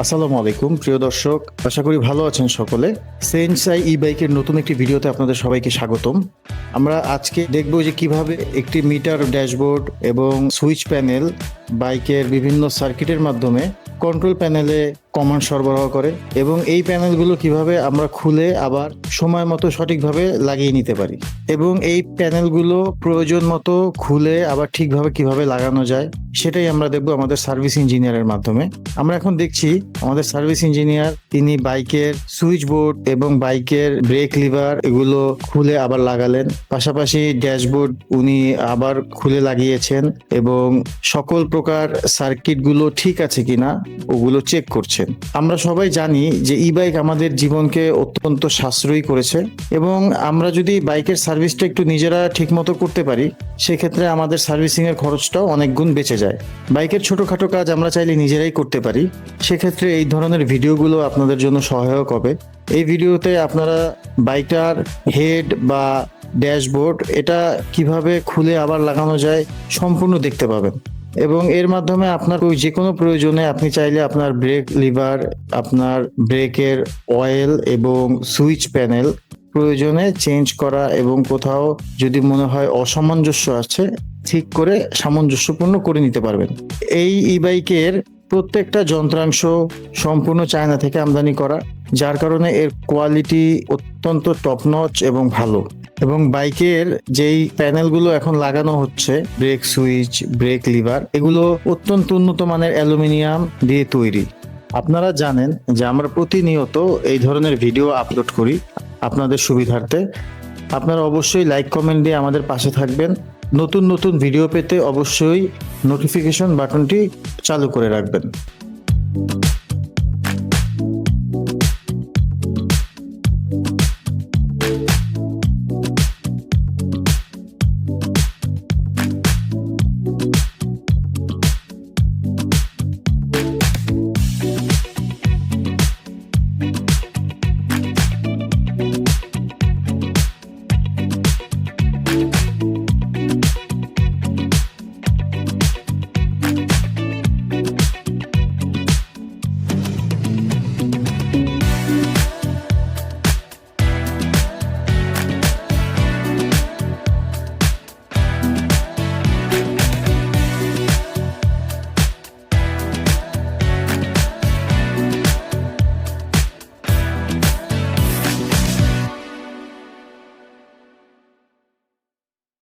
আসসালামু আলাইকুম প্রিয় দর্শক, আশা করি ভালো আছেন সকলে। সেনসাই ই বাইকের নতুন একটি ভিডিওতে আপনাদের সবাইকে স্বাগতম। আমরা আজকে দেখব যে কিভাবে একটি মিটার, ড্যাশবোর্ড এবং সুইচ প্যানেল বাইকের বিভিন্ন সার্কিটের মাধ্যমে কন্ট্রোল প্যানেলে কমান্ড সরবরাহ করে এবং এই প্যানেলগুলো কিভাবে আমরা খুলে আবার সময় মতো সঠিকভাবে লাগিয়ে নিতে পারি এবং এই প্যানেলগুলো প্রয়োজন মতো খুলে আবার ঠিকভাবে কিভাবে লাগানো যায় সেটাই আমরা দেখবো আমাদের সার্ভিস ইঞ্জিনিয়ারের মাধ্যমে। আমরা এখন দেখছি আমাদের সার্ভিস ইঞ্জিনিয়ার তিনি বাইকের সুইচ বোর্ড এবং বাইকের ব্রেক লিভার এগুলো খুলে আবার লাগালেন, পাশাপাশি ড্যাশবোর্ড উনি আবার খুলে লাগিয়েছেন এবং সকল প্রকার সার্কিটগুলো ঠিক আছে কিনা ওগুলো চেক করছেন। আমরা সবাই জানি যে ই বাইক আমাদের জীবনকে অত্যন্ত সাশ্রয়ী করেছে এবং আমরা যদি বাইকের সার্ভিসটা একটু নিজেরা ঠিক মতো করতে পারি সেক্ষেত্রে আমাদের সার্ভিসিং এর খরচটাও অনেক গুণ বেঁচে যায়। বাইকের ছোটখাটো কাজ আমরা চাইলে নিজেরাই করতে পারি, সেক্ষেত্রে এই ধরনের ভিডিওগুলো আপনাদের জন্য সহায়ক হবে। এই ভিডিওতে আপনারা বাইকটার হেড বা ড্যাশবোর্ড এটা কিভাবে খুলে আবার লাগানো যায় সম্পূর্ণ দেখতে পাবেন এবং এর মাধ্যমে আপনার যে কোনো প্রয়োজনে আপনি চাইলে আপনার ব্রেক লিভার, আপনার ব্রেকের অয়েল এবং সুইচ প্যানেল প্রয়োজনে চেঞ্জ করা এবং কোথাও যদি মনে হয় অসামঞ্জস্য আছে ঠিক করে সামঞ্জস্যপূর্ণ করে নিতে পারবেন। এই ই বাইকের প্রত্যেকটা যন্ত্রাংশ সম্পূর্ণ চায়না থেকে আমদানি করা, যার কারণে এর কোয়ালিটি অত্যন্ত টপ নচ এবং ভালো। এবং বাইকের যেই প্যানেলগুলো এখন লাগানো হচ্ছে, ব্রেক সুইচ, ব্রেক লিভার, এগুলো অত্যন্ত উন্নত মানের অ্যালুমিনিয়াম দিয়ে তৈরি। আপনারা জানেন যে আমরা প্রতিনিয়ত এই ধরনের ভিডিও আপলোড করি আপনাদের সুবিধার্থে। আপনারা অবশ্যই লাইক কমেন্ট দিয়ে আমাদের পাশে থাকবেন। নতুন নতুন ভিডিও পেতে অবশ্যই নোটিফিকেশন বাটনটি চালু করে রাখবেন।